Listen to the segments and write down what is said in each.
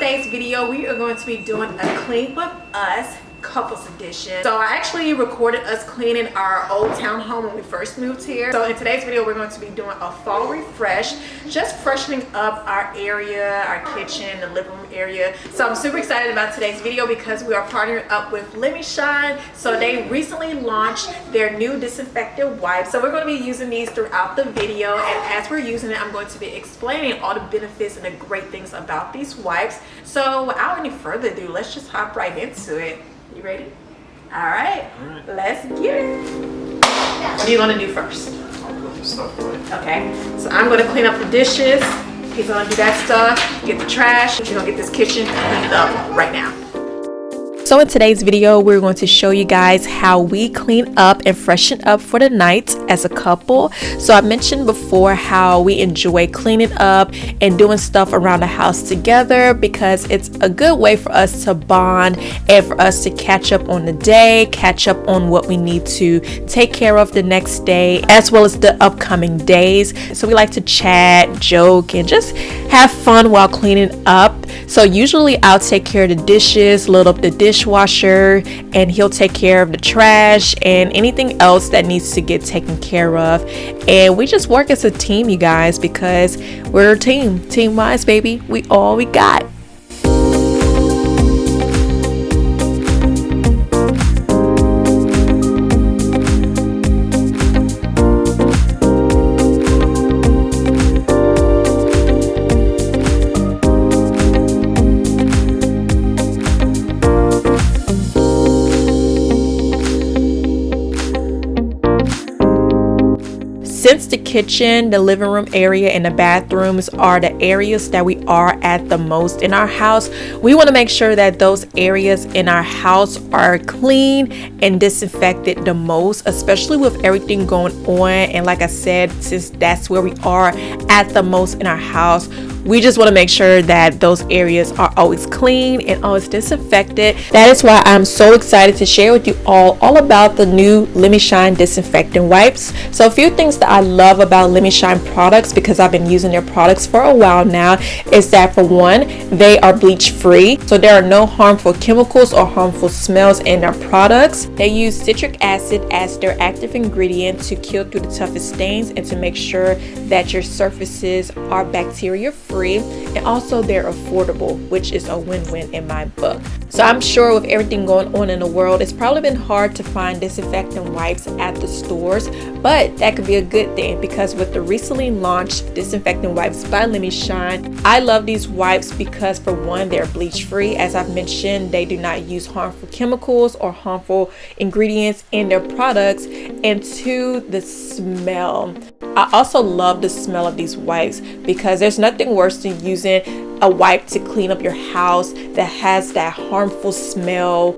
today's video, we are going to be doing a clean with us couples edition. So I actually recorded us cleaning our old townhome when we first moved here. So in today's video, we're going to be doing a fall refresh, just freshening up our area, our kitchen, the living room area. So I'm super excited about today's video because we are partnering up with Lemi Shine. So they recently launched their new disinfecting wipes. So we're going to be using these throughout the video, and as we're using it, I'm going to be explaining all the benefits and the great things about these wipes. So without any further ado, let's just hop right into it. You ready? All right. Let's get it. What are you going to do first? I'll put the stuff away. Okay, so I'm going to clean up the dishes. He's going to do that stuff, get the trash. We're going to get this kitchen cleaned up right now. So in today's video, we're going to show you guys how we clean up and freshen up for the night as a couple. So I mentioned before how we enjoy cleaning up and doing stuff around the house together because it's a good way for us to bond and for us to catch up on the day, catch up on what we need to take care of the next day, as well as the upcoming days. So we like to chat, joke, and just have fun while cleaning up. So usually I'll take care of the dishes, load up the dishwasher, and he'll take care of the trash and anything else that needs to get taken care of. And we just work as a team, you guys, because we're a team wise, baby. We all we got. Since the kitchen, the living room area, and the bathrooms are the areas that we are at the most in our house, we want to make sure that those areas in our house are clean and disinfected the most, especially with everything going on. And like I said, since that's where we are at the most in our house, we just want to make sure that those areas are always clean and always disinfected. That is why I'm so excited to share with you all about the new Lemi Shine disinfecting wipes. So a few things that I love about Lemi Shine products, because I've been using their products for a while now, is that for one, they are bleach free. So there are no harmful chemicals or harmful smells in their products. They use citric acid as their active ingredient to kill through the toughest stains and to make sure that your surfaces are bacteria free. And also they're affordable, which is a win-win in my book. So I'm sure with everything going on in the world, it's probably been hard to find disinfectant wipes at the stores, but that could be a good thing because with the recently launched disinfectant wipes by Lemi Shine, I love these wipes because for one, they're bleach free. As I've mentioned, they do not use harmful chemicals or harmful ingredients in their products, and two, the smell. I also love the smell of these wipes because there's nothing worse than using a wipe to clean up your house that has that harmful smell.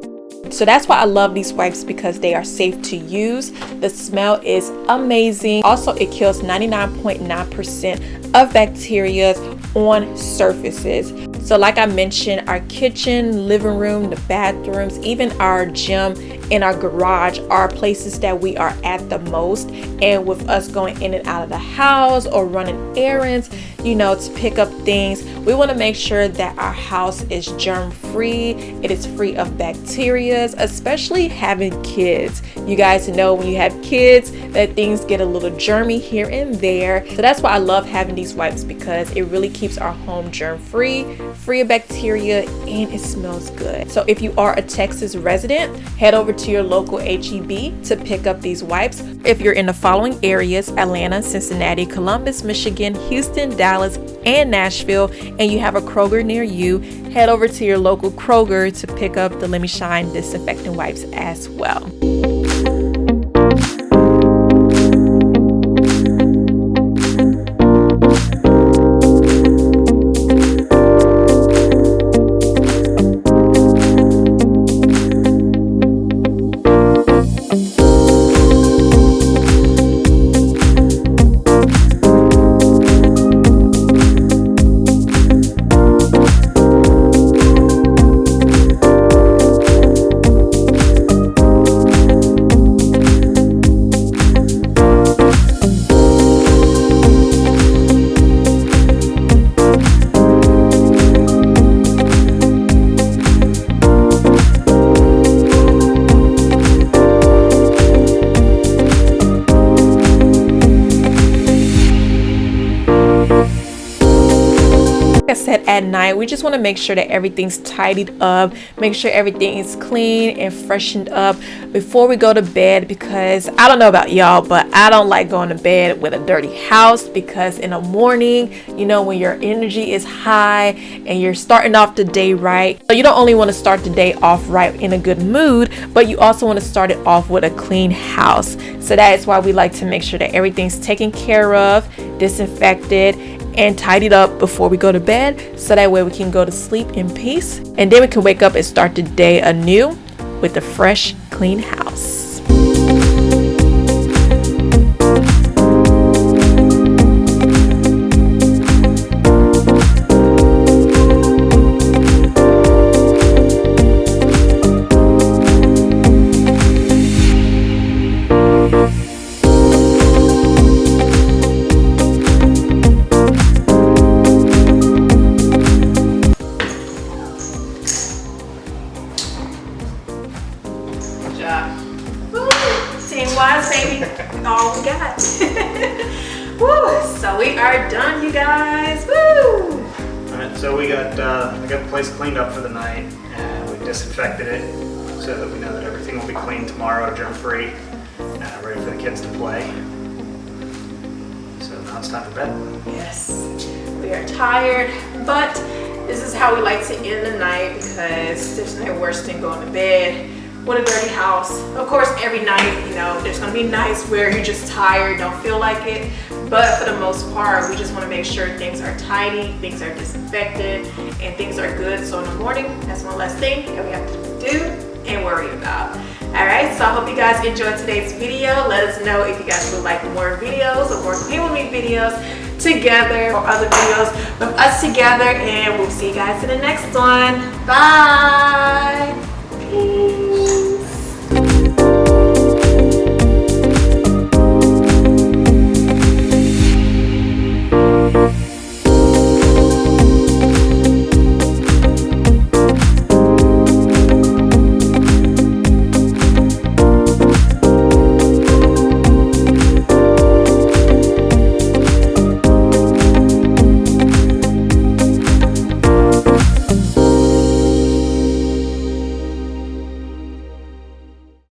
So that's why I love these wipes, because they are safe to use. The smell is amazing. Also, it kills 99.9% of bacteria on surfaces. So like I mentioned, our kitchen, living room, the bathrooms, even our gym and our garage are places that we are at the most. And with us going in and out of the house or running errands, to pick up things, we want to make sure that our house is germ free. It is free of bacteria, especially having kids. You guys know when you have kids that things get a little germy here and there. So that's why I love having these wipes, because it really keeps our home germ free of bacteria, and it smells good. So if you are a Texas resident, head over to your local HEB to pick up these wipes. If you're in the following areas: Atlanta, Cincinnati, Columbus, Michigan, Houston, Dallas, and Nashville, and you have a Kroger near you, head over to your local Kroger to pick up the Lemi Shine disinfecting wipes as well. set at night, we just want to make sure that everything's tidied up, make sure everything is clean and freshened up before we go to bed, because I don't know about y'all, but I don't like going to bed with a dirty house, because in the morning, you know, when your energy is high and you're starting off the day right, so you don't only want to start the day off right in a good mood, but you also want to start it off with a clean house. So that is why we like to make sure that everything's taken care of, disinfected, and tidied up before we go to bed, so that way we can go to sleep in peace, and then we can wake up and start the day anew with a fresh, clean house. Team-wise, baby, all we got. Woo! So we are done, you guys. Woo! All right, so we got I got the place cleaned up for the night, and we disinfected it so that we know that everything will be clean tomorrow, germ-free, and ready for the kids to play. So now it's time for bed. Yes, we are tired, but this is how we like to end the night, because there's no worse than going to bed with a dirty house. Of course, every night, you know, there's gonna be nights where you're just tired, don't feel like it, but for the most part, we just wanna make sure things are tidy, things are disinfected, and things are good. So in the morning, that's one less thing that we have to do and worry about. All right, so I hope you guys enjoyed today's video. Let us know if you guys would like more videos or more Clean With Me videos together, or other videos with us together, and we'll see you guys in the next one. Bye. Peace.